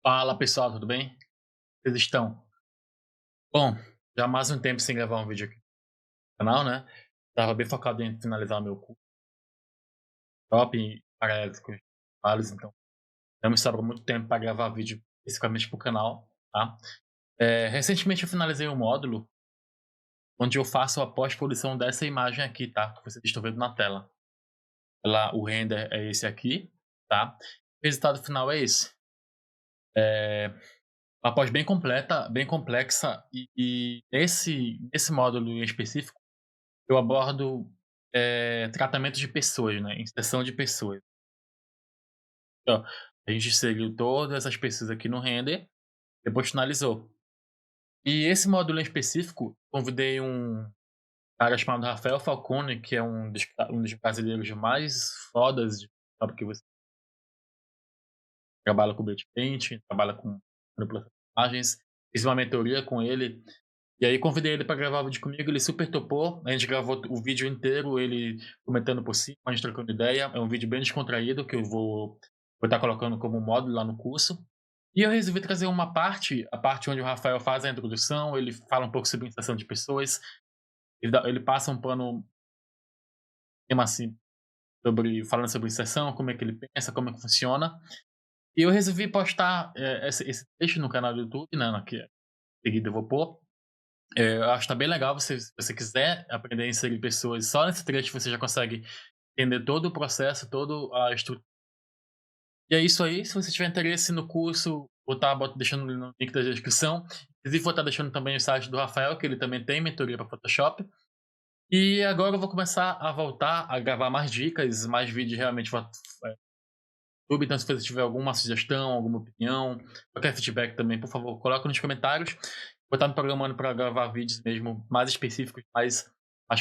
Fala pessoal, tudo bem? Vocês estão? Bom, já há mais um tempo sem gravar um vídeo aqui no canal, né? Tava bem focado em finalizar meu curso shopping paralíticos trabalhos, então não me sobra muito tempo para gravar vídeo especificamente para o canal, tá? Recentemente eu finalizei um módulo onde eu faço a pós-produção dessa imagem aqui, tá? Que vocês estão vendo na tela. O render é esse aqui, tá? O resultado final é esse. Uma pós bem completa, bem complexa e nesse módulo em específico eu abordo tratamento de pessoas, né, inserção de pessoas. Então, a gente seguiu todas essas pesquisas aqui no render, depois finalizou. E esse módulo em específico, convidei um cara chamado Rafael Falcone, que é um dos brasileiros mais fodas de sabe que você trabalha com Bait Paint, trabalha com manipulação de imagens. Fiz uma mentoria com ele. E aí convidei ele para gravar o vídeo comigo, ele super topou. A gente gravou o vídeo inteiro, ele comentando por cima, a gente trocando ideia. É um vídeo bem descontraído que eu vou estar colocando como módulo lá no curso. E eu resolvi trazer uma parte, a parte onde o Rafael faz a introdução, ele fala um pouco sobre inserção de pessoas, ele passa um pano, tema assim, falando sobre inserção, como é que ele pensa, como é que funciona. E eu resolvi postar esse texto no canal do YouTube, né, que em seguida eu vou pôr. Eu acho que tá bem legal, se você quiser aprender a inserir pessoas, só nesse trecho você já consegue entender todo o processo, toda a estrutura. E é isso aí, se você tiver interesse no curso, vou estar deixando no link da descrição. Inclusive vou estar deixando também o site do Rafael, que ele também tem mentoria para Photoshop. E agora eu vou começar a voltar a gravar mais dicas, mais vídeos realmente para YouTube. Então se você tiver alguma sugestão, alguma opinião, qualquer feedback também, por favor, coloca nos comentários. Vou estar me programando para gravar vídeos mesmo mais específicos, mais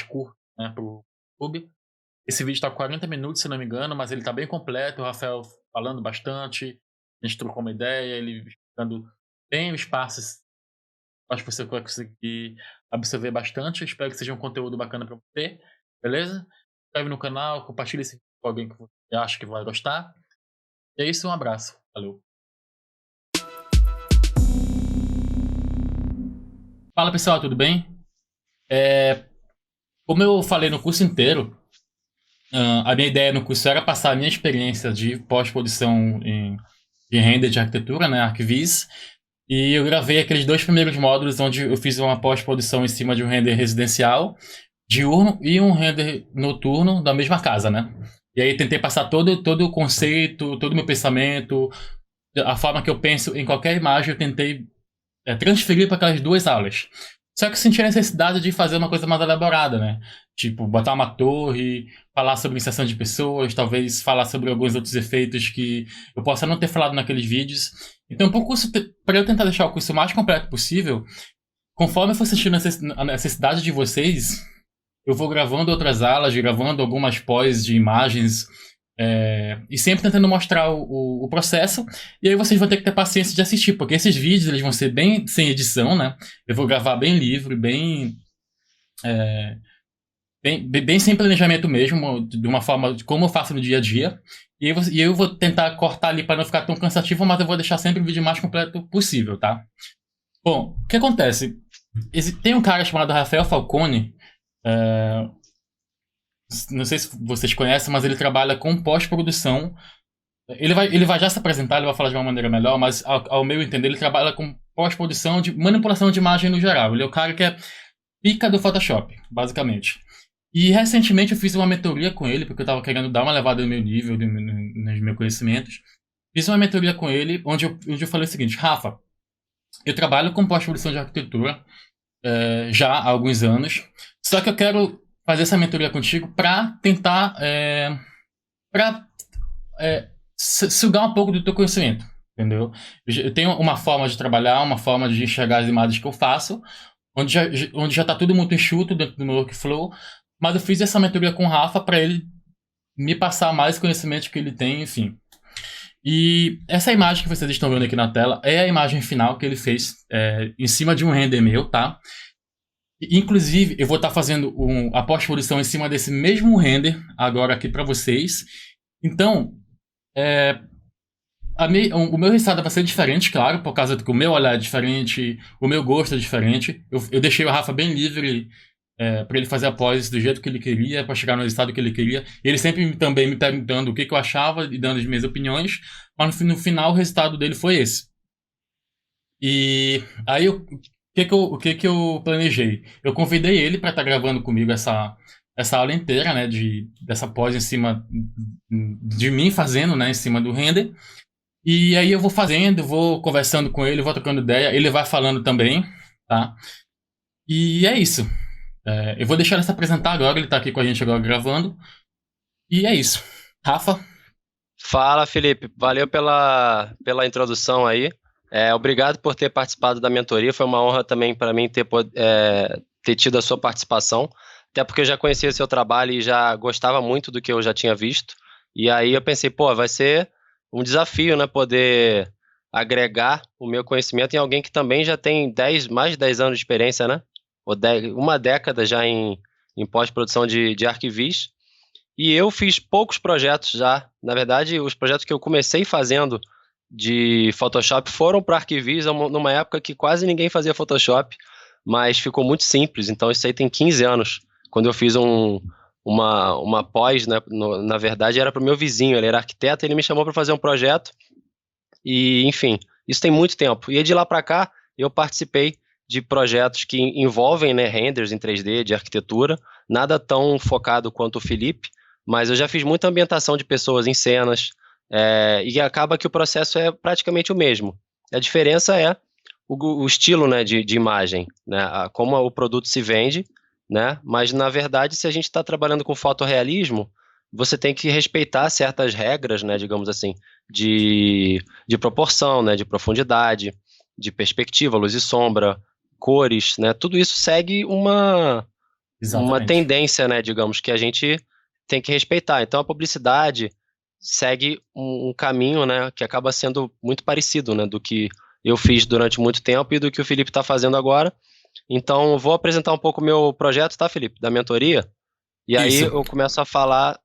curtos, né, pro YouTube. Esse vídeo está com 40 minutos, se não me engano, mas ele está bem completo. O Rafael falando bastante, a gente trocou uma ideia, ele explicando bem os passos. Acho que você vai conseguir absorver bastante. Espero que seja um conteúdo bacana para você, beleza? Se inscreve no canal, compartilha esse vídeo com alguém que você acha que vai gostar. E é isso, um abraço. Valeu. Fala pessoal, tudo bem? Como eu falei no curso inteiro, a minha ideia no curso era passar a minha experiência de pós-produção de render de arquitetura, né, ArcViz, e eu gravei aqueles 2 primeiros módulos onde eu fiz uma pós-produção em cima de um render residencial, diurno e um render noturno da mesma casa, né? E aí tentei passar todo o conceito, todo o meu pensamento, a forma que eu penso em qualquer imagem, eu tentei transferir para aquelas 2 aulas. Só que eu senti a necessidade de fazer uma coisa mais elaborada, né? Tipo, botar uma torre, falar sobre inserção de pessoas, talvez falar sobre alguns outros efeitos que eu possa não ter falado naqueles vídeos. Então, para eu tentar deixar o curso o mais completo possível, conforme eu for sentindo a necessidade de vocês, eu vou gravando outras aulas, gravando algumas pós de imagens, e sempre tentando mostrar o processo. E aí vocês vão ter que ter paciência de assistir, porque esses vídeos eles vão ser bem sem edição, né? Eu vou gravar bem livre, bem sem planejamento mesmo, de uma forma de como eu faço no dia a dia. E eu vou tentar cortar ali para não ficar tão cansativo, mas eu vou deixar sempre o vídeo mais completo possível, tá? Bom, o que acontece? Tem um cara chamado Rafael Falcone, não sei se vocês conhecem, mas ele trabalha com pós-produção. Ele vai já se apresentar, ele vai falar de uma maneira melhor, mas ao meu entender, ele trabalha com pós-produção de manipulação de imagem no geral. Ele é o cara que é pica do Photoshop, basicamente. E recentemente eu fiz uma mentoria com ele, porque eu estava querendo dar uma levada no meu nível, nos meus conhecimentos. Fiz uma mentoria com ele, onde eu falei o seguinte: Rafa, eu trabalho com pós-produção de arquitetura já há alguns anos, só que eu quero fazer essa mentoria contigo para tentar sugar um pouco do teu conhecimento, entendeu? Eu tenho uma forma de trabalhar, uma forma de enxergar as imagens que eu faço, onde já tá tudo muito enxuto dentro do meu workflow, mas eu fiz essa mentoria com o Rafa para ele me passar mais conhecimento que ele tem, enfim. E essa imagem que vocês estão vendo aqui na tela é a imagem final que ele fez em cima de um render meu, tá? Inclusive, eu vou estar fazendo a pós-produção em cima desse mesmo render agora aqui para vocês. Então, O meu resultado vai ser diferente, claro, por causa do que o meu olhar é diferente, o meu gosto é diferente. Eu deixei o Rafa bem livre para ele fazer a pós do jeito que ele queria, para chegar no resultado que ele queria. E ele sempre também me perguntando o que, que eu achava e dando as minhas opiniões, mas no final o resultado dele foi esse. E aí o que que eu planejei? Eu convidei ele para estar gravando comigo essa aula inteira, né, dessa pós em cima de mim fazendo, né, em cima do render. E aí eu vou fazendo, vou conversando com ele, vou trocando ideia, ele vai falando também, tá? E é isso. Eu vou deixar ele se apresentar agora, ele tá aqui com a gente agora gravando. E é isso. Rafa? Fala, Felipe. Valeu pela introdução aí. Obrigado por ter participado da mentoria. Foi uma honra também para mim ter tido a sua participação. Até porque eu já conhecia seu trabalho e já gostava muito do que eu já tinha visto. E aí eu pensei, pô, vai ser um desafio, né? Poder agregar o meu conhecimento em alguém que também já tem mais de 10 anos de experiência, né? Uma década já em pós-produção de arquivis. E eu fiz poucos projetos já. Na verdade, os projetos que eu comecei fazendo de Photoshop foram para Arquivis numa época que quase ninguém fazia Photoshop, mas ficou muito simples. Então, isso aí tem 15 anos. Quando eu fiz uma pós, né, na verdade, era para o meu vizinho, ele era arquiteto, ele me chamou para fazer um projeto. E, enfim, isso tem muito tempo. E de lá para cá, eu participei de projetos que envolvem, né, renders em 3D, de arquitetura, nada tão focado quanto o Felipe, mas eu já fiz muita ambientação de pessoas em cenas, e acaba que o processo é praticamente o mesmo. A diferença é o estilo, né, de imagem, né, como o produto se vende, né, mas na verdade, se a gente está trabalhando com fotorrealismo, você tem que respeitar certas regras, né, digamos assim, de proporção, né, de profundidade, de perspectiva, luz e sombra, cores, né, tudo isso segue uma Exatamente. tendência, né, digamos, que a gente tem que respeitar. Então, a publicidade segue um caminho, né, que acaba sendo muito parecido, né, do que eu fiz durante muito tempo e do que o Felipe está fazendo agora. Então, vou apresentar um pouco o meu projeto, tá, Felipe, da mentoria, e aí Isso. eu começo a falar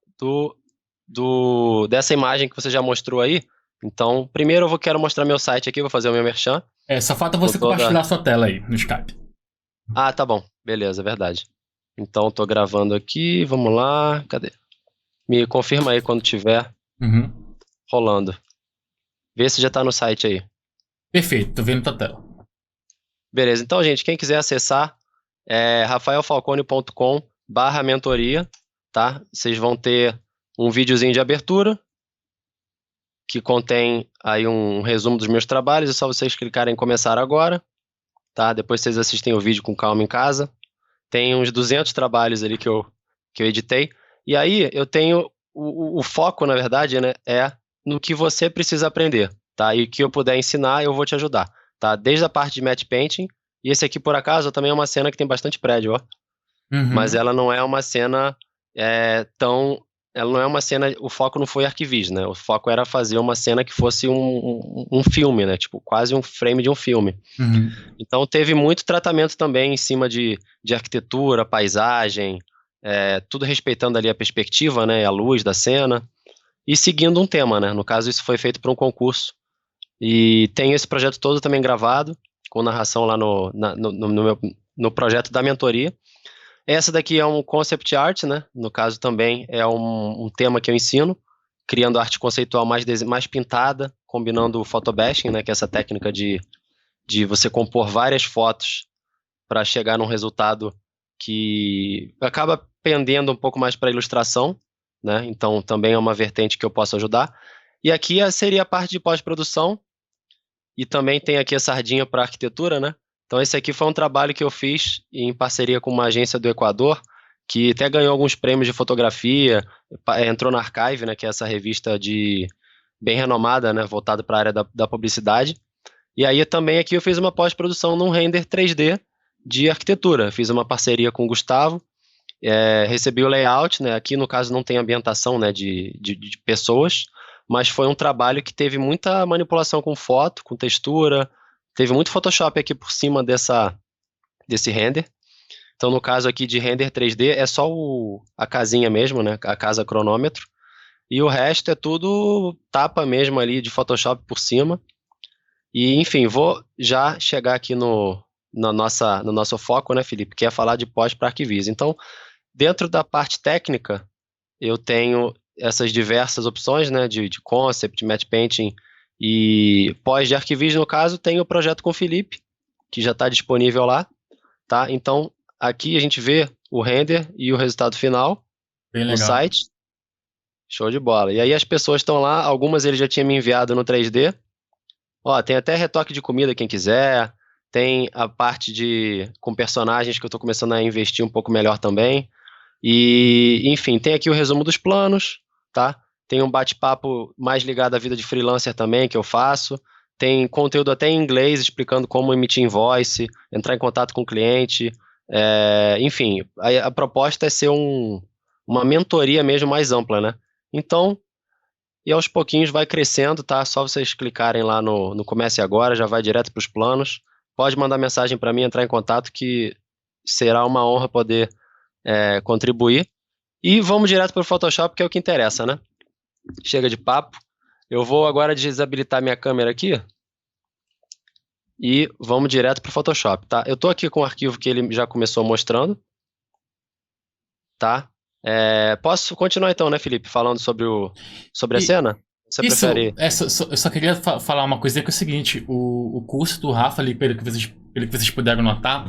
dessa imagem que você já mostrou aí. Então, primeiro quero mostrar meu site aqui, vou fazer o meu merchan. Só falta Com você toda... compartilhar sua tela aí no Skype. Ah, tá bom, beleza, verdade. Então, tô gravando aqui, vamos lá, cadê? Me confirma aí quando tiver Uhum. rolando. Vê se já tá no site aí. Perfeito, tô vendo tua tela. Beleza, então, gente, quem quiser acessar é rafaelfalcone.com/mentoria, tá? Vocês vão ter um videozinho de abertura que contém aí um resumo dos meus trabalhos. É só vocês clicarem em começar agora, tá? Depois vocês assistem o vídeo com calma em casa. Tem uns 200 trabalhos ali que eu editei. E aí eu tenho o foco, na verdade, né, é no que você precisa aprender, tá? E o que eu puder ensinar, eu vou te ajudar, tá? Desde a parte de matte painting, e esse aqui, por acaso, também é uma cena que tem bastante prédio, ó. Mas Uhum. ela não é uma cena tão... Ela não é uma cena... O foco não foi arquivis, né? O foco era fazer uma cena que fosse um filme, né? Tipo, quase um frame de um filme. Uhum. Então teve muito tratamento também em cima de arquitetura, paisagem, tudo respeitando ali a perspectiva, né, a luz da cena, e seguindo um tema, né? No caso, isso foi feito para um concurso. E tem esse projeto todo também gravado, com narração lá no projeto da mentoria. Essa daqui é um concept art, né? No caso também é um tema que eu ensino, criando arte conceitual mais pintada, combinando o photobashing, né, que é essa técnica de você compor várias fotos para chegar num resultado que acaba pendendo um pouco mais para ilustração, né? Então também é uma vertente que eu posso ajudar. E aqui seria a parte de pós-produção, e também tem aqui a sardinha para arquitetura, né? Então esse aqui foi um trabalho que eu fiz em parceria com uma agência do Equador, que até ganhou alguns prêmios de fotografia, entrou na Archive, né, que é essa revista bem renomada, né, voltada para a área da publicidade. E aí também aqui eu fiz uma pós-produção num render 3D de arquitetura. Fiz uma parceria com o Gustavo, recebi o layout, né? Aqui no caso não tem ambientação, né, de pessoas, mas foi um trabalho que teve muita manipulação com foto, com textura, teve muito Photoshop aqui por cima desse render. Então no caso aqui de render 3D é só a casinha mesmo, né, a casa cronômetro. e o resto é tudo tapa mesmo ali de Photoshop por cima. E, enfim, vou já chegar aqui no nosso foco, né, Felipe, que é falar de pós para Arquivis. Então, dentro da parte técnica, eu tenho essas diversas opções, né, de concept, matte painting e pós de Arquivis, no caso, tem o projeto com o Felipe, que já está disponível lá, tá? Então, aqui a gente vê o render e o resultado final Bem no legal. site. Show de bola. E aí as pessoas estão lá, algumas ele já tinha me enviado no 3D. Ó, tem até retoque de comida quem quiser. Tem a parte com personagens que eu estou começando a investir um pouco melhor também. E, enfim, tem aqui o resumo dos planos, tá? Tem um bate-papo mais ligado à vida de freelancer também que eu faço. Tem conteúdo até em inglês explicando como emitir invoice, entrar em contato com o cliente. Enfim, a proposta é ser uma mentoria mesmo mais ampla, né? Então, e aos pouquinhos vai crescendo, tá? Só vocês clicarem lá no Comece Agora, já vai direto para os planos. Pode mandar mensagem para mim, entrar em contato, que será uma honra poder contribuir. E vamos direto para o Photoshop, que é o que interessa, né? Chega de papo. Eu vou agora desabilitar minha câmera aqui e vamos direto para o Photoshop, tá? Eu tô aqui com o arquivo que ele já começou mostrando, tá? Posso continuar então, né, Felipe, falando sobre a cena? Você prefere? Eu só queria falar uma coisa que é o seguinte, o curso do Rafa ali, pelo que vocês puderam notar,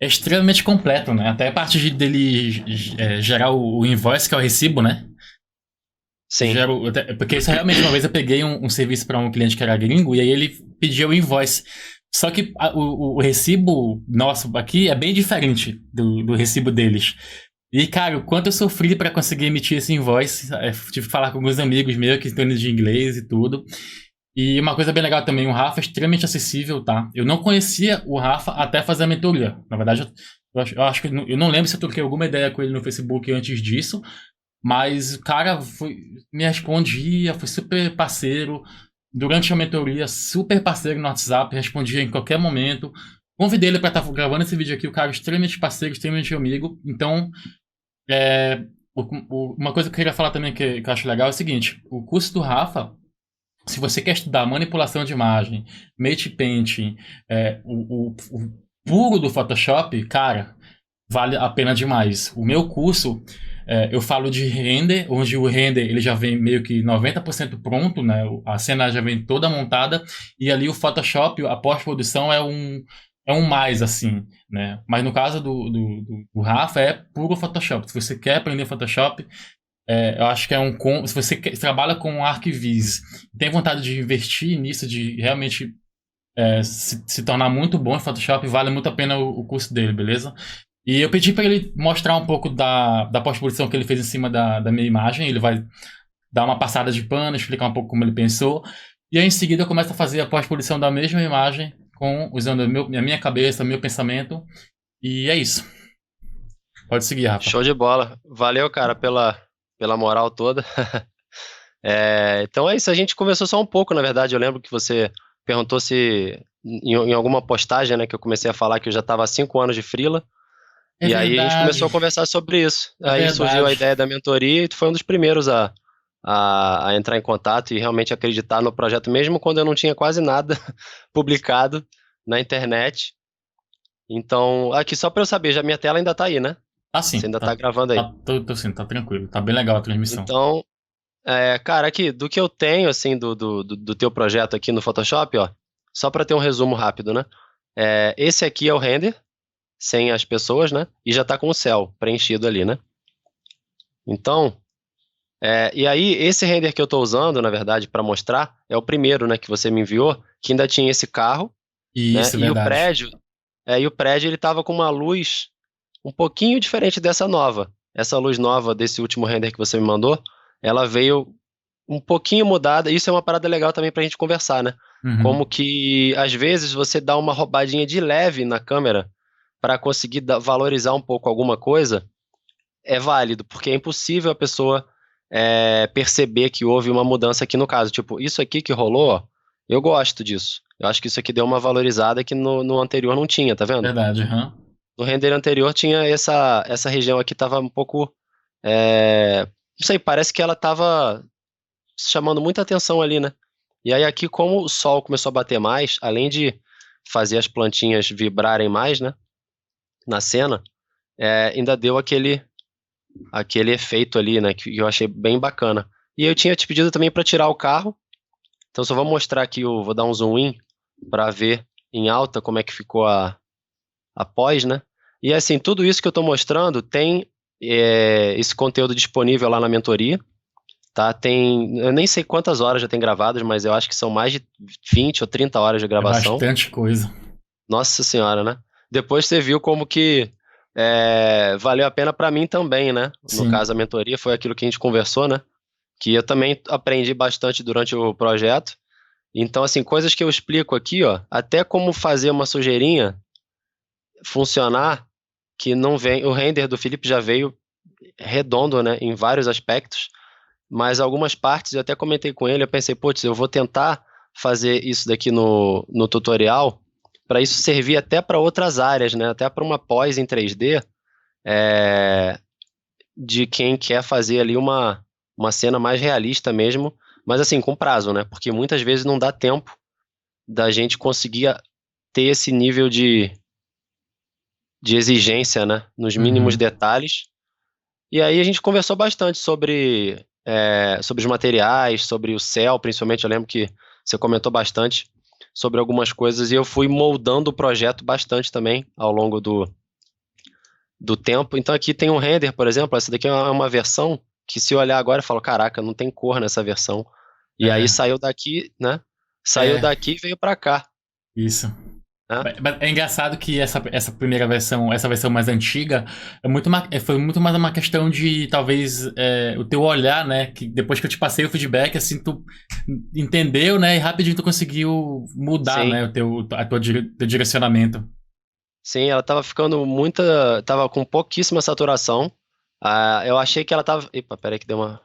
é extremamente completo, né? Até a parte dele gerar o invoice, que é o recibo, né? Sim. Porque isso realmente, uma vez eu peguei um serviço para um cliente que era gringo, e aí ele pediu o invoice. Só que o recibo nosso aqui é bem diferente do recibo deles. E, cara, o quanto eu sofri pra conseguir emitir esse invoice. Tive que falar com alguns amigos meus que entendem de inglês e tudo. E uma coisa bem legal também, o Rafa é extremamente acessível, tá? Eu não conhecia o Rafa até fazer a mentoria. Na verdade, eu acho que eu não lembro se eu troquei alguma ideia com ele no Facebook antes disso. Mas o cara me respondia, foi super parceiro. Durante a mentoria, super parceiro no WhatsApp, respondia em qualquer momento. Convidei ele pra estar gravando esse vídeo aqui, o cara é extremamente parceiro, extremamente amigo. Então, uma coisa que eu queria falar também que eu acho legal é o seguinte: o curso do Rafa, se você quer estudar manipulação de imagem, matte painting, o puro do Photoshop, cara, vale a pena demais. O meu curso, eu falo de render, onde o render ele já vem meio que 90% pronto, né? A cena já vem toda montada, e ali o Photoshop, a pós-produção é um mais, assim, né? Mas no caso do Rafa, é puro Photoshop. Se você quer aprender Photoshop, eu acho que se você trabalha com Arquivis, tem vontade de investir nisso, de realmente se tornar muito bom em Photoshop, vale muito a pena o curso dele, beleza? E eu pedi para ele mostrar um pouco da pós-produção que ele fez em cima da minha imagem. Ele vai dar uma passada de pano, explicar um pouco como ele pensou. E aí, em seguida, eu começo a fazer a pós-produção da mesma imagem, usando a minha cabeça, meu pensamento. E é isso. Pode seguir, Rafa. Show de bola. Valeu, cara, pela moral toda. Então é isso, a gente conversou só um pouco, na verdade. Eu lembro que você perguntou se em alguma postagem, né, que eu comecei a falar que eu já estava há 5 anos de freela. E aí a gente começou a conversar sobre isso. Aí surgiu a ideia da mentoria e tu foi um dos primeiros a entrar em contato e realmente acreditar no projeto, mesmo quando eu não tinha quase nada publicado na internet. Então, aqui só para eu saber, já minha tela ainda tá aí, né? Tá sim. Você ainda tá gravando aí. Tô sim, tá tranquilo. Tá bem legal a transmissão. Então, cara, aqui, do que eu tenho, assim, do teu projeto aqui no Photoshop, ó, só para ter um resumo rápido, né? Esse aqui é o render, sem as pessoas, né? E já tá com o céu preenchido ali, né? Então, e aí, esse render que eu tô usando, na verdade, para mostrar, é o primeiro, né, que você me enviou, que ainda tinha esse carro, Isso, né? verdade. E o prédio, ele tava com uma luz um pouquinho diferente dessa nova. Essa luz nova desse último render que você me mandou, ela veio um pouquinho mudada. Isso é uma parada legal também pra gente conversar, né? Uhum. Como que, às vezes, você dá uma roubadinha de leve na câmera para conseguir valorizar um pouco alguma coisa, é válido, porque é impossível a pessoa perceber que houve uma mudança aqui no caso. Tipo, isso aqui que rolou, ó, eu gosto disso. Eu acho que isso aqui deu uma valorizada que no anterior não tinha, tá vendo? Verdade, aham. No render anterior tinha essa região aqui, tava um pouco... não sei, parece que ela tava chamando muita atenção ali, né? E aí aqui, como o sol começou a bater mais, além de fazer as plantinhas vibrarem mais, né, na cena, ainda deu aquele efeito ali, né, que eu achei bem bacana. E eu tinha te pedido também para tirar o carro, então só vou mostrar aqui, vou dar um zoom in para ver em alta como é que ficou a pós, né? E assim, tudo isso que eu estou mostrando tem esse conteúdo disponível lá na mentoria, tá? Eu nem sei quantas horas já tem gravadas, mas eu acho que são mais de 20 ou 30 horas de É gravação. bastante coisa. Nossa senhora, né? Depois você viu como que valeu a pena para mim também, né? No Sim. caso, a mentoria foi aquilo que a gente conversou, né? Que eu também aprendi bastante durante o projeto. Então, assim, coisas que eu explico aqui, ó, até como fazer uma sujeirinha funcionar, que não vem. O render do Felipe já veio redondo, né? Em vários aspectos, mas algumas partes eu até comentei com ele, eu pensei, putz, eu vou tentar fazer isso daqui no tutorial, para isso servir até para outras áreas, né? Até para uma pós em 3D, de quem quer fazer ali uma cena mais realista mesmo, mas assim, com prazo, né? Porque muitas vezes não dá tempo da gente conseguir ter esse nível de exigência, né? Nos mínimos detalhes. E aí a gente conversou bastante sobre os materiais, sobre o céu, principalmente. Eu lembro que você comentou bastante sobre algumas coisas e eu fui moldando o projeto bastante também ao longo do tempo. Então aqui tem um render, por exemplo, essa daqui é uma versão que, se eu olhar agora, eu falo, caraca, não tem cor nessa versão. E aí saiu daqui, né? Saiu daqui e veio para cá. Isso. Né? É engraçado que essa primeira versão, essa versão mais antiga, foi muito mais uma questão de, talvez, o teu olhar, né? Que depois que eu te passei o feedback, assim, tu entendeu, né? E rapidinho tu conseguiu mudar, Sim. né? Teu direcionamento. Sim, ela tava ficando tava com pouquíssima saturação. Eu achei que ela tava. Epa, peraí que deu uma.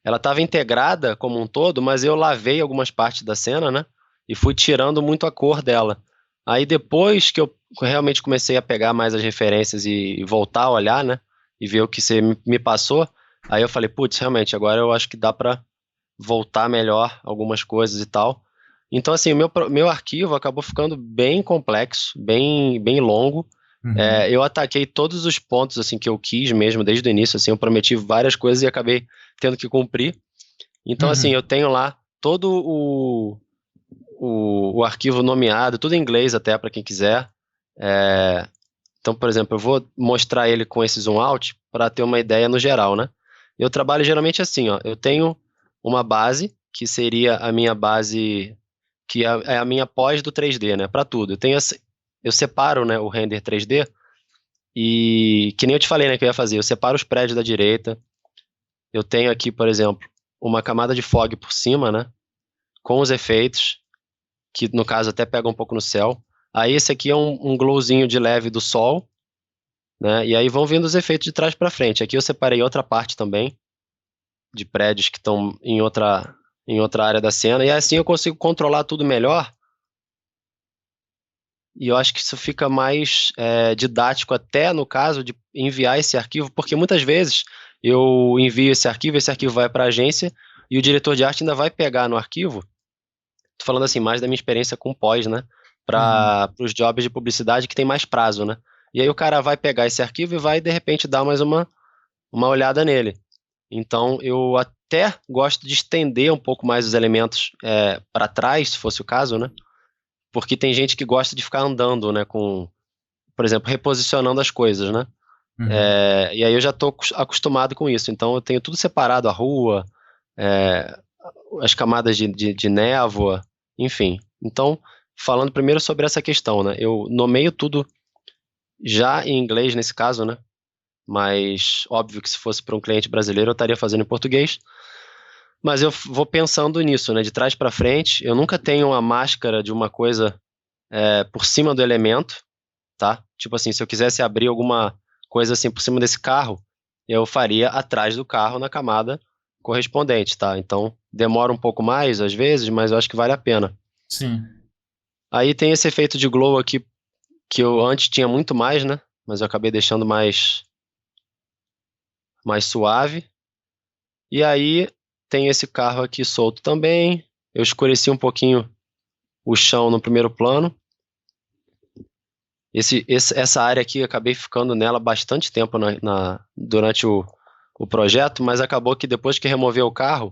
Ela tava integrada como um todo, mas eu lavei algumas partes da cena, né? E fui tirando muito a cor dela. Aí depois que eu realmente comecei a pegar mais as referências e voltar a olhar, né? E ver o que você me passou, aí eu falei, putz, realmente, agora eu acho que dá pra voltar melhor algumas coisas e tal. Então, assim, meu arquivo acabou ficando bem complexo, bem longo. Eu ataquei todos os pontos, assim, que eu quis mesmo desde o início, assim, eu prometi várias coisas e acabei tendo que cumprir. Então, assim, eu tenho lá todo o arquivo nomeado, tudo em inglês até para quem quiser. Então, por exemplo, eu vou mostrar ele com esse zoom out para ter uma ideia no geral, né? Eu trabalho geralmente assim, ó, eu tenho uma base, que seria a minha base, que é a minha pós do 3D, né? Para tudo. Eu separo, né, o render 3D e, que nem eu te falei, né, que eu ia fazer, eu separo os prédios da direita. Eu tenho aqui, por exemplo, uma camada de fog por cima, né? Com os efeitos, que no caso até pega um pouco no céu. Aí esse aqui é um glowzinho de leve do sol, né? E aí vão vindo os efeitos de trás para frente. Aqui eu separei outra parte também, de prédios que estão em outra área da cena. E assim eu consigo controlar tudo melhor. E eu acho que isso fica mais didático até no caso de enviar esse arquivo, porque muitas vezes eu envio esse arquivo vai para a agência e o diretor de arte ainda vai pegar no arquivo. Tô falando assim, mais da minha experiência com pós, né? Para os jobs de publicidade que tem mais prazo, né? E aí o cara vai pegar esse arquivo e vai, de repente, dar mais uma olhada nele. Então, eu até gosto de estender um pouco mais os elementos para trás, se fosse o caso, né? Porque tem gente que gosta de ficar andando, né? Por exemplo, reposicionando as coisas, né? E aí eu já estou acostumado com isso. Então, eu tenho tudo separado, a rua, as camadas de névoa, enfim. Então, falando primeiro sobre essa questão, né? Eu nomeio tudo já em inglês nesse caso, né? Mas óbvio que se fosse para um cliente brasileiro eu estaria fazendo em português. Mas eu vou pensando nisso, né? De trás para frente. Eu nunca tenho uma máscara de uma coisa por cima do elemento, tá? Tipo assim, se eu quisesse abrir alguma coisa assim por cima desse carro, eu faria atrás do carro na camada correspondente, tá? Então demora um pouco mais às vezes, mas eu acho que vale a pena. Sim. Aí tem esse efeito de glow aqui que eu antes tinha muito mais, né? Mas eu acabei deixando mais suave. E aí tem esse carro aqui solto também. Eu escureci um pouquinho o chão no primeiro plano. Essa área aqui, eu acabei ficando nela bastante tempo durante o projeto, mas acabou que depois que removeu o carro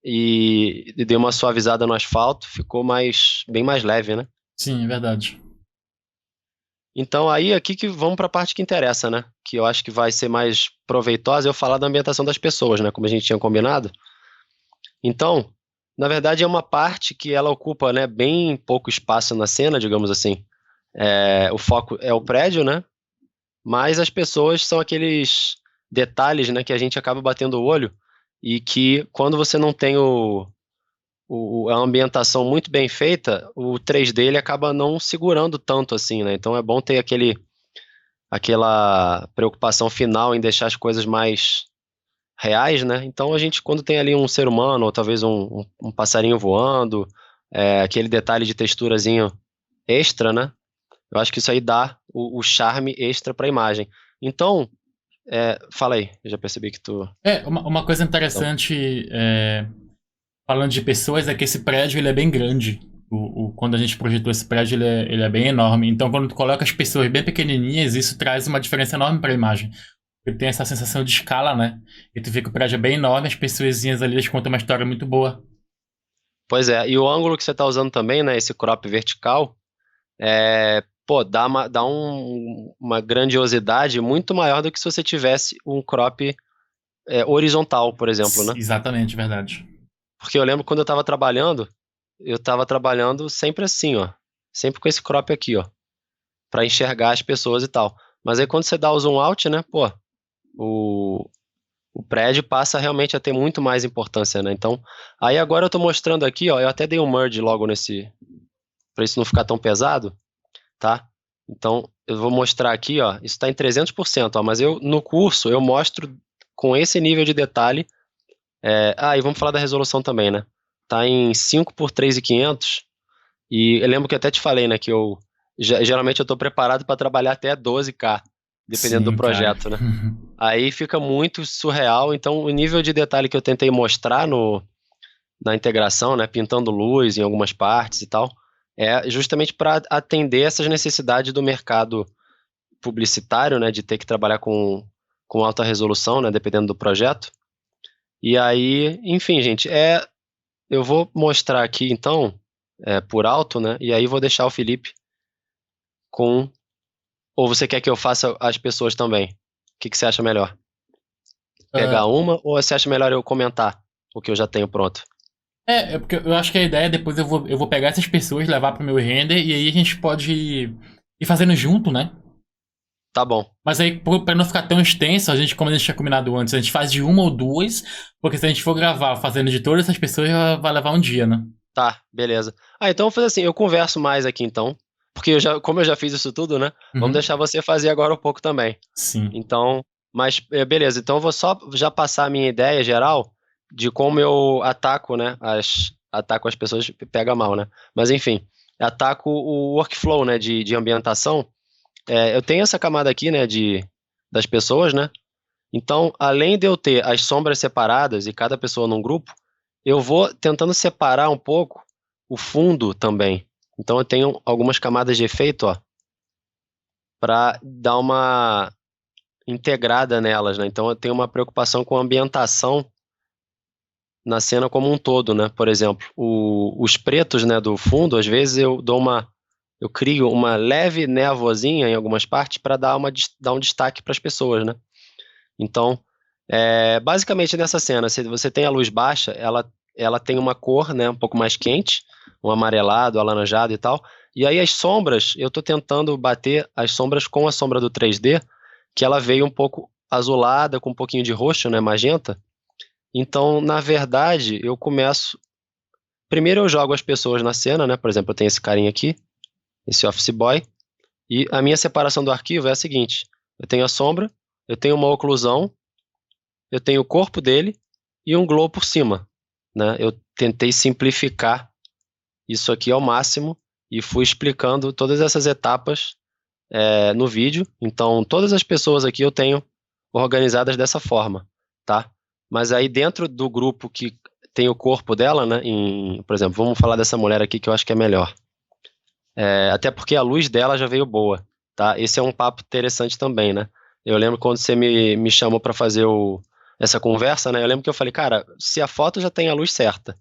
e deu uma suavizada no asfalto, ficou bem mais leve, né? Sim, é verdade. Então aí aqui que vamos para a parte que interessa, né? Que eu acho que vai ser mais proveitosa eu falar da ambientação das pessoas, né? Como a gente tinha combinado. Então, na verdade é uma parte que ela ocupa, né, bem pouco espaço na cena, digamos assim. O foco é o prédio, né? Mas as pessoas são aqueles detalhes, né, que a gente acaba batendo o olho e que quando você não tem a ambientação muito bem feita, o 3D ele acaba não segurando tanto assim, né? Então é bom ter aquela preocupação final em deixar as coisas mais reais, né? Então a gente, quando tem ali um ser humano, ou talvez um passarinho voando, aquele detalhe de texturazinho extra, né? Eu acho que isso aí dá o charme extra para a imagem. Então, fala aí, eu já percebi que tu... Uma coisa interessante, falando de pessoas, é que esse prédio ele é bem grande. Quando a gente projetou esse prédio, ele é bem enorme. Então, quando tu coloca as pessoas bem pequenininhas, isso traz uma diferença enorme para a imagem. Porque tem essa sensação de escala, né? E tu vê que o prédio é bem enorme, as pessoazinhas ali, eles contam uma história muito boa. Pois é, e o ângulo que você está usando também, né, esse crop vertical, pô, dá uma grandiosidade muito maior do que se você tivesse um crop horizontal, por exemplo, né? Exatamente, verdade. Porque eu lembro quando eu estava trabalhando sempre assim, ó, sempre com esse crop aqui, ó, para enxergar as pessoas e tal. Mas aí quando você dá o zoom out, né, pô, o prédio passa realmente a ter muito mais importância, né? Então, aí agora eu tô mostrando aqui, ó, eu até dei um merge logo para isso não ficar tão pesado, tá? Então, eu vou mostrar aqui, ó, isso está em 300%, ó, mas no curso eu mostro com esse nível de detalhe. E vamos falar da resolução também, né? Tá em 5 por 3.500 e eu lembro que eu até te falei, né, que geralmente eu tô preparado para trabalhar até 12K, dependendo do Sim, cara. projeto, né? Aí fica muito surreal, então o nível de detalhe que eu tentei mostrar na integração, né, pintando luz em algumas partes e tal, é justamente para atender essas necessidades do mercado publicitário, né, de ter que trabalhar com alta resolução, né, dependendo do projeto. E aí, enfim, gente, eu vou mostrar aqui então, por alto, né, e aí vou deixar o Felipe com... Ou você quer que eu faça as pessoas também? O que você acha melhor? Pegar uma, ou você acha melhor eu comentar o que eu já tenho pronto? Porque eu acho que a ideia é depois eu vou pegar essas pessoas, levar pro meu render, e aí a gente pode ir fazendo junto, né? Tá bom. Mas aí, pra não ficar tão extenso, como a gente tinha combinado antes, a gente faz de uma ou duas, porque se a gente for gravar fazendo de todas essas pessoas, já vai levar um dia, né? Tá, beleza. Então eu vou fazer assim, eu converso mais aqui então, porque como eu já fiz isso tudo, né? Vamos Uhum. deixar você fazer agora um pouco também. Sim. Então, mas beleza, então eu vou só já passar a minha ideia geral de como eu ataco, né? Ataco as pessoas, pega mal, né? Mas enfim, ataco o workflow, né? De ambientação. Eu tenho essa camada aqui, né? Das pessoas, né? Então, além de eu ter as sombras separadas e cada pessoa num grupo, eu vou tentando separar um pouco o fundo também. Então eu tenho algumas camadas de efeito, ó, para dar uma integrada nelas, né? Então eu tenho uma preocupação com a ambientação na cena como um todo, né? Por exemplo, os pretos, né, do fundo, às vezes eu crio uma leve névoazinha em algumas partes para dar um destaque para as pessoas, né? Então, basicamente nessa cena, se você tem a luz baixa, ela tem uma cor, né, um pouco mais quente, um amarelado, alaranjado e tal. E aí as sombras, eu estou tentando bater as sombras com a sombra do 3D, que ela veio um pouco azulada, com um pouquinho de roxo, né, magenta. Então, na verdade, eu começo... Primeiro eu jogo as pessoas na cena, né? Por exemplo, eu tenho esse carinha aqui, esse office boy, e a minha separação do arquivo é a seguinte: eu tenho a sombra, eu tenho uma oclusão, eu tenho o corpo dele e um glow por cima, né? Eu tentei simplificar isso aqui ao máximo e fui explicando todas essas etapas no vídeo. Então, todas as pessoas aqui eu tenho organizadas dessa forma, tá? mas aí dentro do grupo que tem o corpo dela, né, por exemplo, vamos falar dessa mulher aqui que eu acho que é melhor. Até porque a luz dela já veio boa, tá? Esse é um papo interessante também, né? Eu lembro quando você me chamou para fazer essa conversa, né? Eu lembro que eu falei, cara, se a foto já tem a luz certa,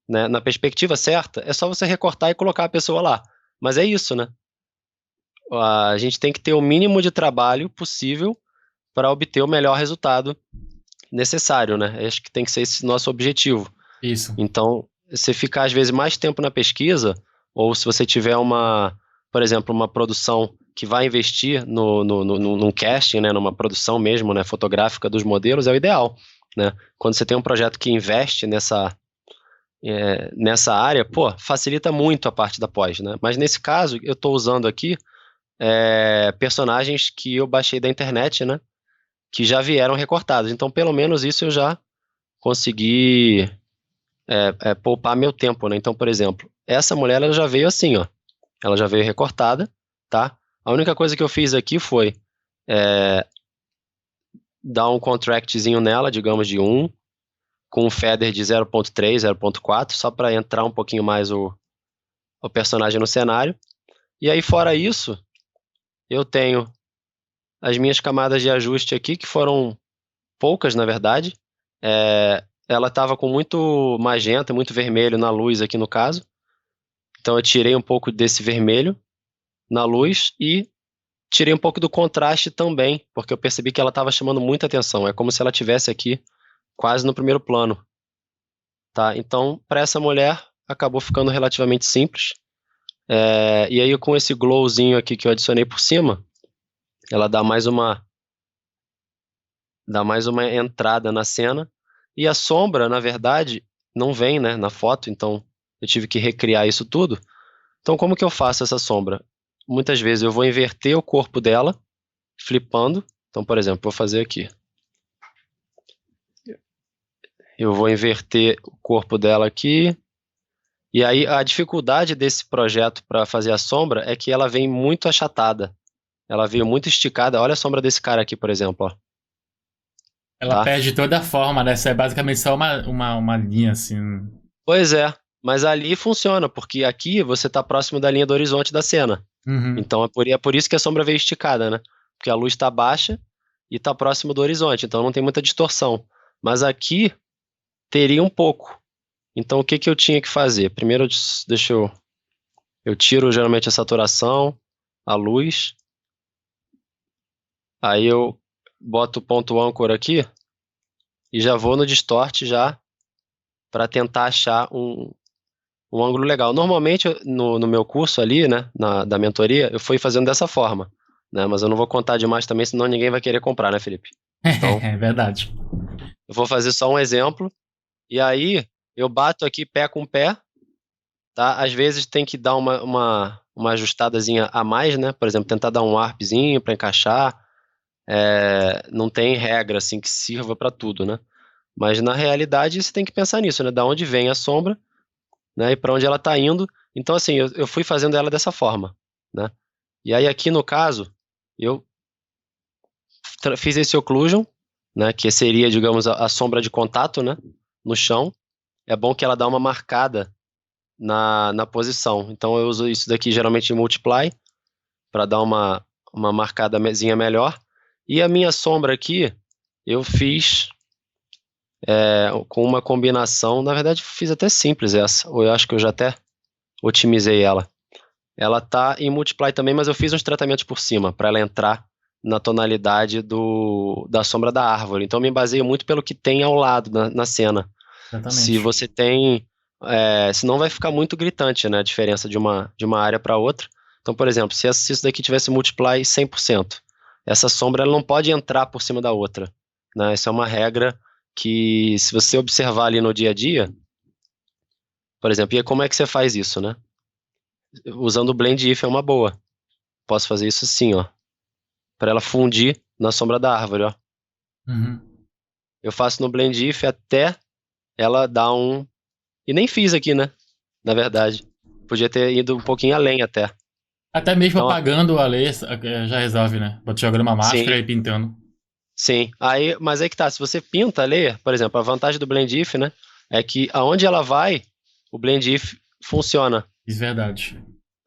né, na perspectiva certa, é só você recortar e colocar a pessoa lá. Mas é isso, né? A gente tem que ter o mínimo de trabalho possível para obter o melhor resultado necessário, né? Acho que tem que ser esse nosso objetivo. Isso. Então, você ficar às vezes mais tempo na pesquisa, ou se você tiver por exemplo, uma produção que vai investir num casting, né, numa produção mesmo, né, fotográfica dos modelos, é o ideal, né? Quando você tem um projeto que investe nessa área, pô, facilita muito a parte da pós, né? Mas nesse caso, eu estou usando aqui personagens que eu baixei da internet, né? Que já vieram recortados. Então, pelo menos isso eu já consegui poupar meu tempo, né? Então, por exemplo, essa mulher ela já veio assim, ó. Ela já veio recortada, tá? A única coisa que eu fiz aqui foi dar um contractzinho nela, digamos de 1, com um feather de 0.3, 0.4, só para entrar um pouquinho mais o personagem no cenário. E aí, fora isso, eu tenho as minhas camadas de ajuste aqui, que foram poucas, na verdade. Ela estava com muito magenta, muito vermelho na luz aqui no caso. Então eu tirei um pouco desse vermelho na luz e tirei um pouco do contraste também, porque eu percebi que ela estava chamando muita atenção. É como se ela estivesse aqui quase no primeiro plano. Tá? Então, para essa mulher, acabou ficando relativamente simples. E aí, com esse glowzinho aqui que eu adicionei por cima, ela dá mais uma entrada na cena. E a sombra, na verdade, não vem, né, na foto, então eu tive que recriar isso tudo. Então, como que eu faço essa sombra? Muitas vezes eu vou inverter o corpo dela, flipando. Então, por exemplo, vou fazer aqui. Eu vou inverter o corpo dela aqui. E aí, a dificuldade desse projeto para fazer a sombra é que ela vem muito achatada. Ela veio muito esticada. Olha a sombra desse cara aqui, por exemplo, ó. Ela Tá? perde toda a forma, né? Isso é basicamente só uma linha, assim. Pois é, mas ali funciona, porque aqui você está próximo da linha do horizonte da cena. Uhum. Então é por isso que a sombra veio esticada, né? Porque a luz está baixa e está próximo do horizonte, então não tem muita distorção. Mas aqui teria um pouco. Então o que que eu tinha que fazer? Primeiro, deixa eu tiro geralmente a saturação, a luz. Aí eu boto o ponto âncora aqui e já vou no distort já para tentar achar um ângulo legal. Normalmente, no meu curso ali, né, da mentoria, eu fui fazendo dessa forma, né, mas eu não vou contar demais também, senão ninguém vai querer comprar, né, Felipe? Então, É verdade. eu vou fazer só um exemplo, e aí eu bato aqui pé com pé, tá? Às vezes tem que dar uma ajustadazinha a mais, né, por exemplo, tentar dar um warpzinho para encaixar, não tem regra, assim, que sirva para tudo, né? Mas na realidade você tem que pensar nisso, né, da onde vem a sombra, né, e para onde ela está indo. Então, assim, eu fui fazendo ela dessa forma, né? E aí aqui no caso, eu fiz esse occlusion, né, que seria, digamos, a sombra de contato, né, no chão. É bom que ela dá uma marcada na posição. Então eu uso isso daqui geralmente em multiply, para dar uma marcadazinha melhor. E a minha sombra aqui, eu fiz com uma combinação, na verdade fiz até simples essa, ou eu acho que eu já até otimizei ela. Ela tá em multiply também, mas eu fiz uns tratamentos por cima, para ela entrar na tonalidade da sombra da árvore. Então eu me baseio muito pelo que tem ao lado na cena. Se Exatamente. você tem... senão vai ficar muito gritante, né, a diferença de uma área para outra. Então, por exemplo, se isso daqui tivesse multiply 100%, essa sombra ela não pode entrar por cima da outra, né? Essa é uma regra que, se você observar ali no dia a dia, por exemplo, e como é que você faz isso, né? Usando o blend if é uma boa. Posso fazer isso assim, ó, para ela fundir na sombra da árvore, ó. Uhum. Eu faço no blend if até ela dar um... E nem fiz aqui, né? Na verdade. Podia ter ido um pouquinho além até. Até mesmo Então, ó, apagando a lei já resolve, né? Bota jogando uma máscara sim, e pintando. Sim, mas aí que tá, se você pinta a layer, por exemplo, a vantagem do Blend If, né, é que aonde ela vai, o Blend If funciona. Isso é verdade.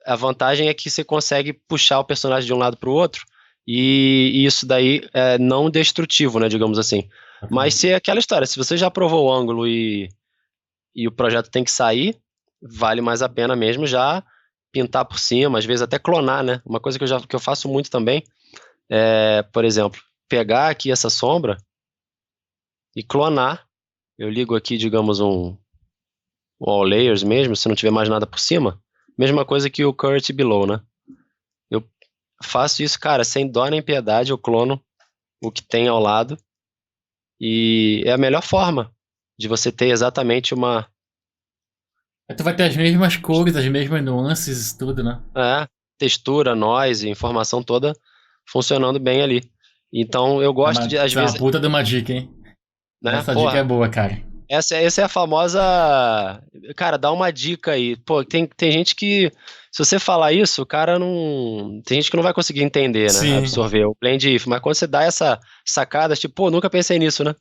A vantagem é que você consegue puxar o personagem de um lado para o outro, e isso daí é não destrutivo, né, digamos assim. Mas se é aquela história, se você já provou o ângulo e o projeto tem que sair, vale mais a pena mesmo já pintar por cima, às vezes até clonar, né? Uma coisa que eu faço muito também é, por exemplo, pegar aqui essa sombra e clonar. Eu ligo aqui, digamos, um All Layers mesmo, se não tiver mais nada por cima. Mesma coisa que o Current Below, né? Eu faço isso, cara, sem dó nem piedade, eu clono o que tem ao lado. E é a melhor forma de você ter exatamente uma. Aí tu vai ter as mesmas cores, as mesmas nuances, tudo, né? Textura, noise, informação toda funcionando bem ali. Então eu gosto de, às Isso é uma vezes, puta de uma dica, hein? né? Essa dica é Porra, boa, cara. essa é a famosa. Cara, dá uma dica aí. Pô, tem gente que. Se você falar isso, o cara não. Tem gente que não vai conseguir entender, né? Sim. Absorver o blend if. Mas quando você dá essa sacada, tipo, pô, nunca pensei nisso, né?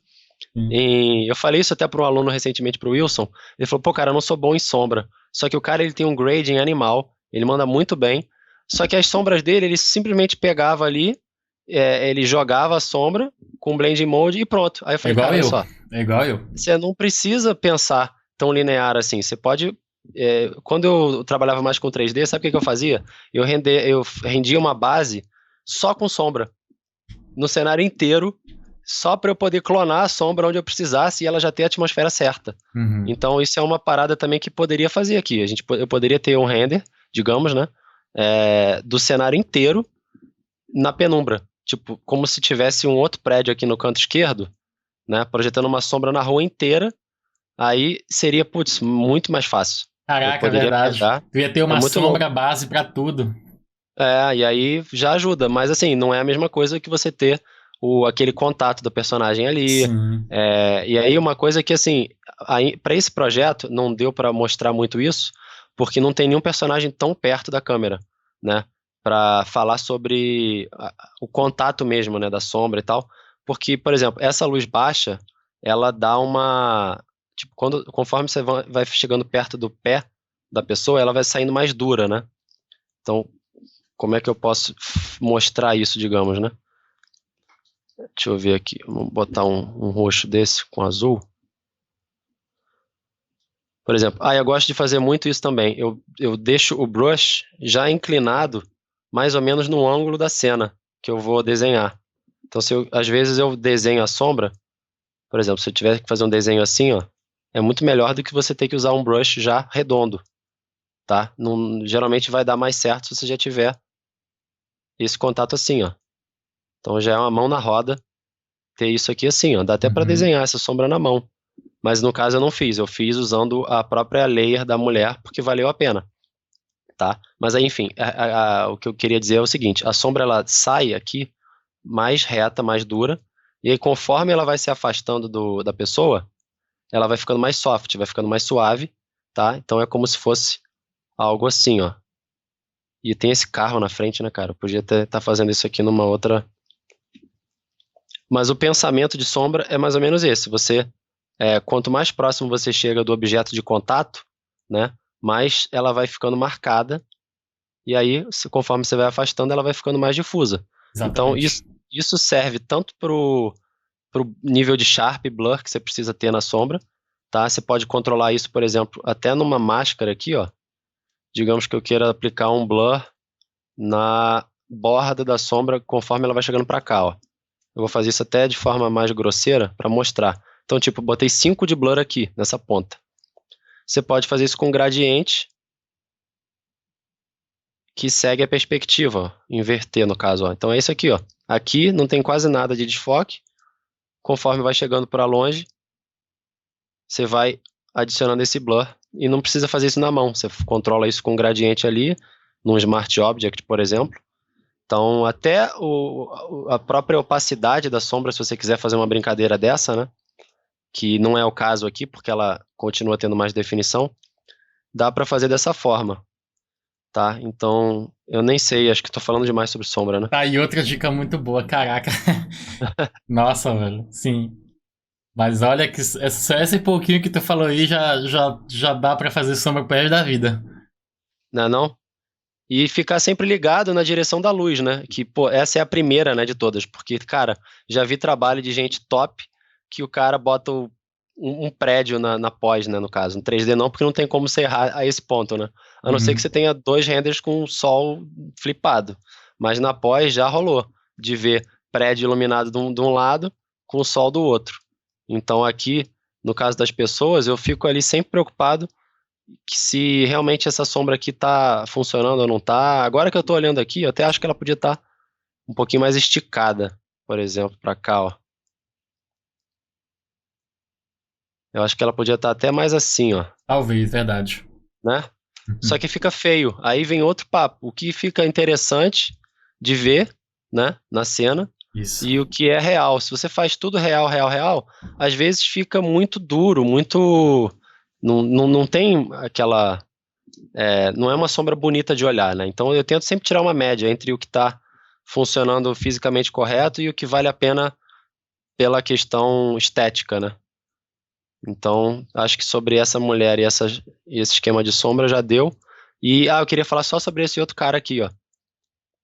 Sim. Eu falei isso até para um aluno recentemente, pro Wilson. Ele falou, pô, cara, eu não sou bom em sombra. Só que o cara, ele tem um grading animal. Ele manda muito bem. Só que as sombras dele, ele simplesmente pegava ali, ele jogava a sombra com blending mode e pronto. Aí eu É falei, igual cara, olha eu. só. É igual eu. Você não precisa pensar tão linear assim. Você pode. Quando eu trabalhava mais com 3D, sabe o que eu fazia? Eu rendia uma base só com sombra, no cenário inteiro, só para eu poder clonar a sombra onde eu precisasse e ela já ter a atmosfera certa. Uhum. Então, isso é uma parada também que poderia fazer aqui. Eu poderia ter um render, digamos, né? Do cenário inteiro na penumbra. Tipo, como se tivesse um outro prédio aqui no canto esquerdo, né? Projetando uma sombra na rua inteira. Aí seria, putz, muito mais fácil. Eu Caraca, é poderia verdade. pegar. Tu ia ter É uma muito louco. sombra base pra tudo. E aí já ajuda. Mas assim, não é a mesma coisa que você ter aquele contato do personagem ali. Sim. E aí uma coisa que, assim, para esse projeto não deu para mostrar muito isso, porque não tem nenhum personagem tão perto da câmera, né? Para falar sobre o contato mesmo, né, da sombra e tal. Porque, por exemplo, essa luz baixa, ela dá uma. Tipo, conforme você vai chegando perto do pé da pessoa, ela vai saindo mais dura, né? Então, como é que eu posso mostrar isso, digamos, né? Deixa eu ver aqui. Vamos botar um roxo desse com azul. Por exemplo, eu gosto de fazer muito isso também. Eu deixo o brush já inclinado, mais ou menos no ângulo da cena que eu vou desenhar. Então, às vezes eu desenho a sombra, por exemplo, se eu tiver que fazer um desenho assim, ó, é muito melhor do que você ter que usar um brush já redondo, tá? Geralmente vai dar mais certo se você já tiver esse contato assim, ó. Então já é uma mão na roda ter isso aqui assim, ó. Dá até para Uhum. desenhar essa sombra na mão. Mas no caso eu não fiz, eu fiz usando a própria layer da mulher, porque valeu a pena, tá? Mas aí, enfim, o que eu queria dizer é o seguinte, a sombra ela sai aqui mais reta, mais dura, e aí conforme ela vai se afastando da pessoa, ela vai ficando mais soft, vai ficando mais suave, tá? Então é como se fosse algo assim, ó. E tem esse carro na frente, né, cara? Eu podia estar fazendo isso aqui numa outra. Mas o pensamento de sombra é mais ou menos esse. Quanto mais próximo você chega do objeto de contato, né, mais ela vai ficando marcada. E aí, conforme você vai afastando, ela vai ficando mais difusa. Então, Exatamente. isso serve tanto para o nível de sharp e blur que você precisa ter na sombra, tá? Você pode controlar isso, por exemplo, até numa máscara aqui, ó. Digamos que eu queira aplicar um blur na borda da sombra conforme ela vai chegando para cá, ó. Eu vou fazer isso até de forma mais grosseira para mostrar. Então, tipo, botei 5 de blur aqui nessa ponta. Você pode fazer isso com gradiente que segue a perspectiva, ó. Inverter no caso, ó. Então é isso aqui, ó. Aqui não tem quase nada de desfoque. Conforme vai chegando para longe, você vai adicionando esse blur e não precisa fazer isso na mão. Você controla isso com gradiente ali, num Smart Object, por exemplo. Então, até a própria opacidade da sombra, se você quiser fazer uma brincadeira dessa, né? Que não é o caso aqui, porque ela continua tendo mais definição, dá para fazer dessa forma. tá? Então, eu nem sei, acho que tô falando demais sobre sombra, né? Tá, e outra dica muito boa, caraca. Nossa, velho, sim. Mas olha que só esse pouquinho que tu falou aí já dá pra fazer sombra pro resto da vida. Não é não? E ficar sempre ligado na direção da luz, né? Que, pô, essa é a primeira, né, de todas. Porque, cara, já vi trabalho de gente top que o cara bota um prédio na pós, né, no caso. No 3D não, porque não tem como você errar a esse ponto, né? A não ser que Uhum. você tenha dois renders com o sol flipado. Mas na pós já rolou de ver prédio iluminado de um lado com o sol do outro. Então aqui, no caso das pessoas, eu fico ali sempre preocupado que se realmente essa sombra aqui tá funcionando ou não tá. Agora que eu tô olhando aqui, eu até acho que ela podia estar um pouquinho mais esticada, por exemplo, pra cá, ó. Eu acho que ela podia estar até mais assim, ó, Talvez, verdade. né? Só Uhum. que fica feio. Aí vem outro papo. O que fica interessante de ver, né, na cena, Isso. e o que é real. Se você faz tudo real, real, real, às vezes fica muito duro, muito. Não tem aquela. Não é uma sombra bonita de olhar, né? Então eu tento sempre tirar uma média entre o que está funcionando fisicamente correto e o que vale a pena pela questão estética, né? Então, acho que sobre essa mulher e esse esquema de sombra já deu. E eu queria falar só sobre esse outro cara aqui, ó,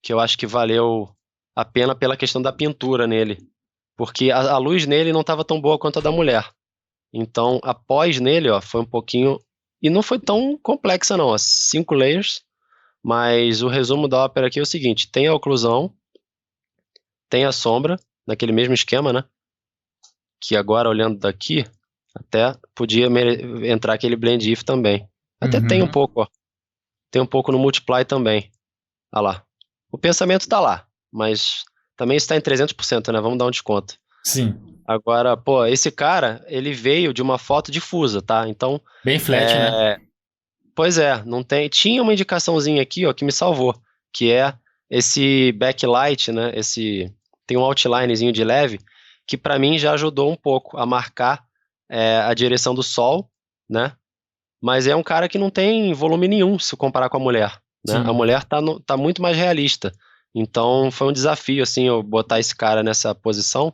que eu acho que valeu a pena pela questão da pintura nele, porque a luz nele não estava tão boa quanto a da mulher. Então, a pós nele, ó, foi um pouquinho e não foi tão complexa não, ó, 5 layers. Mas o resumo da ópera aqui é o seguinte: tem a oclusão, tem a sombra, naquele mesmo esquema, né? Que agora, olhando daqui, até podia entrar aquele blend if também. Até tem um Uhum. pouco, ó. Tem um pouco no multiply também. Olha lá. O pensamento tá lá, mas também está em 300%, né? Vamos dar um desconto. Sim. Agora, pô, esse cara, ele veio de uma foto difusa, tá? Então, Bem flat, né? é, pois é, não tem. Tinha uma indicaçãozinha aqui, ó, que me salvou, que é esse backlight, né? Tem um outlinezinho de leve que para mim já ajudou um pouco a marcar a direção do sol, né? Mas é um cara que não tem volume nenhum se comparar com a mulher, né? A Sim. mulher tá muito mais realista. Então foi um desafio assim eu botar esse cara nessa posição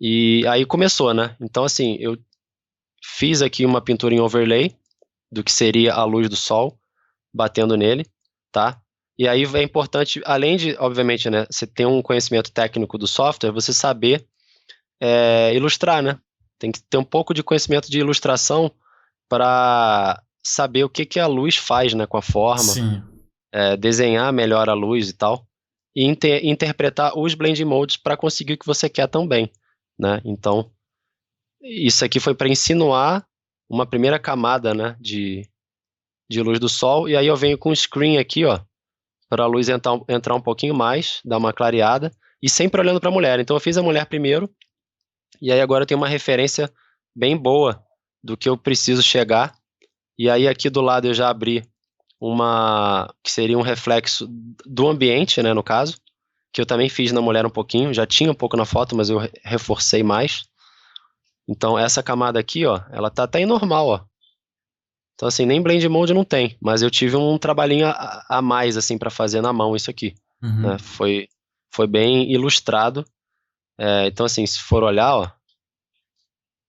e aí começou, né? Então assim, eu fiz aqui uma pintura em overlay do que seria a luz do sol batendo nele, tá? E aí é importante, além de, obviamente, né, você ter um conhecimento técnico do software, você saber ilustrar, né? Tem que ter um pouco de conhecimento de ilustração para saber o que que a luz faz, né, com a forma, Sim. desenhar melhor a luz e tal, e interpretar os blend modes para conseguir o que você quer também, né? Então, isso aqui foi para insinuar uma primeira camada, né, de luz do sol, e aí eu venho com o screen aqui, ó, para a luz entrar um pouquinho mais, dar uma clareada, e sempre olhando para a mulher. Então eu fiz a mulher primeiro, e aí agora eu tenho uma referência bem boa do que eu preciso chegar, e aí aqui do lado eu já abri que seria um reflexo do ambiente, né, no caso, que eu também fiz na mulher um pouquinho, já tinha um pouco na foto, mas eu reforcei mais. Então essa camada aqui, ó, ela tá até em normal, ó. Então, assim, nem blend mode não tem, mas eu tive um trabalhinho a mais, assim, para fazer na mão isso aqui, né? Uhum. Foi bem ilustrado. Então, assim, se for olhar, ó,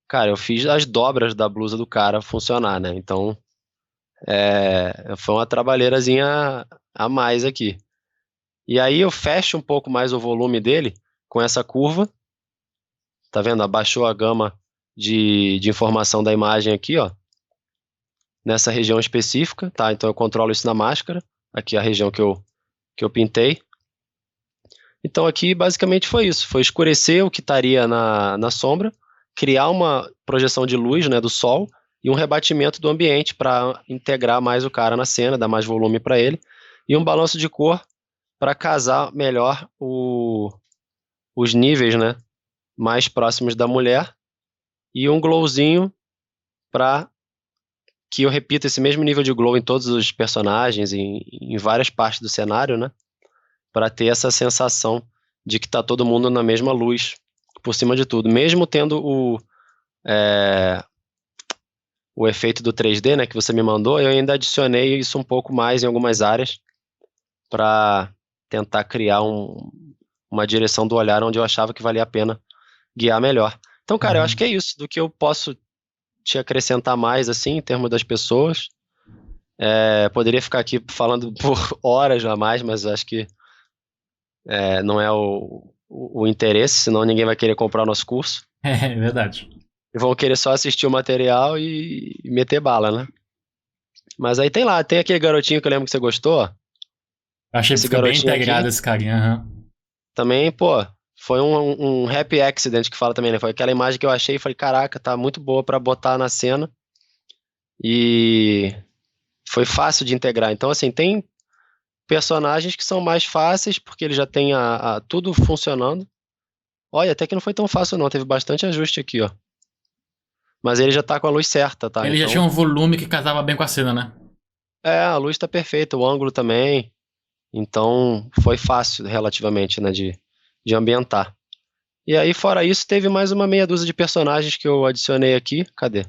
cara, eu fiz as dobras da blusa do cara funcionar, né? Então, foi uma trabalheirazinha a mais aqui. E aí eu fecho um pouco mais o volume dele com essa curva, tá vendo? Abaixou a gama de informação da imagem aqui, ó, nessa região específica, tá? Então eu controlo isso na máscara, aqui a região que eu pintei. Então aqui basicamente foi isso, foi escurecer o que estaria na sombra, criar uma projeção de luz, né, do sol e um rebatimento do ambiente para integrar mais o cara na cena, dar mais volume para ele, e um balanço de cor para casar melhor os níveis, né, mais próximos da mulher e um glowzinho para que eu repita esse mesmo nível de glow em todos os personagens, em várias partes do cenário, né? Para ter essa sensação de que tá todo mundo na mesma luz, por cima de tudo. Mesmo tendo o o efeito do 3D, né, que você me mandou, eu ainda adicionei isso um pouco mais em algumas áreas para tentar criar uma direção do olhar onde eu achava que valia a pena guiar melhor. Então, cara, eu acho que é isso, do que eu posso te acrescentar mais, assim, em termos das pessoas. Poderia ficar aqui falando por horas a mais, mas acho que não é o interesse, senão ninguém vai querer comprar o nosso curso. É verdade. E vão querer só assistir o material e meter bala, né? Mas aí tem aquele garotinho que eu lembro que você gostou. Achei que Esse ficou bem garotinho integrado aqui esse carinha. também, pô, foi um happy accident que fala também, né? Foi aquela imagem que eu achei e falei, caraca, tá muito boa pra botar na cena. E foi fácil de integrar. Então, assim, tem personagens que são mais fáceis porque ele já tem tudo funcionando. Olha, até que não foi tão fácil não, teve bastante ajuste aqui, ó. Mas ele já tá com a luz certa, tá? Ele já Então, tinha um volume que casava bem com a cena, né? a luz tá perfeita, o ângulo também. Então, foi fácil relativamente, né, de ambientar. E aí, fora isso, teve mais uma meia dúzia de personagens que eu adicionei aqui. Cadê?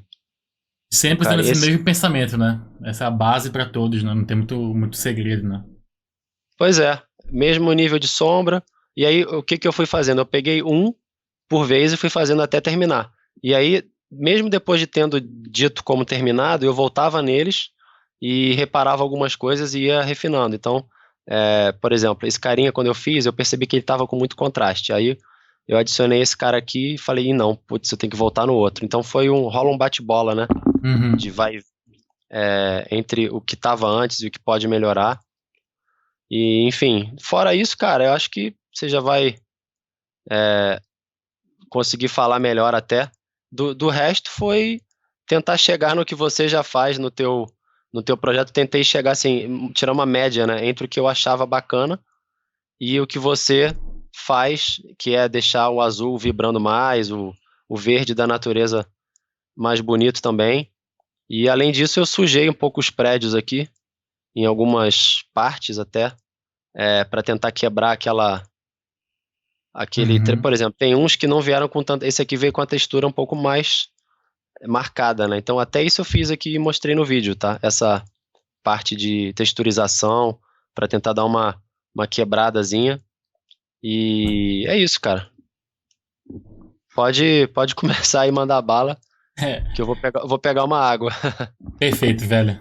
Sempre Cara, tendo esse mesmo pensamento, né? Essa é a base pra todos, né? Não tem muito segredo, né? Pois é, mesmo nível de sombra. E aí, o que eu fui fazendo? Eu peguei um por vez e fui fazendo até terminar. E aí, mesmo depois de tendo dito como terminado, eu voltava neles e reparava algumas coisas e ia refinando. Então, por exemplo, esse carinha, quando eu fiz, eu percebi que ele estava com muito contraste. Aí eu adicionei esse cara aqui e falei, "Ih, não, putz, eu tenho que voltar no outro." Então rola um bate-bola, né? Uhum. De vai entre o que estava antes e o que pode melhorar. E, enfim, fora isso, cara, eu acho que você já vai conseguir falar melhor até. Do resto foi tentar chegar no que você já faz no teu projeto. Tentei chegar assim, tirar uma média, né, entre o que eu achava bacana e o que você faz, que é deixar o azul vibrando mais, o verde da natureza mais bonito também. E além disso, eu sujei um pouco os prédios aqui, em algumas partes até, para tentar quebrar Uhum. por exemplo, tem uns que não vieram com tanto, esse aqui veio com a textura um pouco mais marcada, né? Então até isso eu fiz aqui e mostrei no vídeo, tá? Essa parte de texturização para tentar dar uma quebradazinha. E é isso, cara. Pode começar e mandar bala, É, que eu vou pegar uma água. perfeito, velho.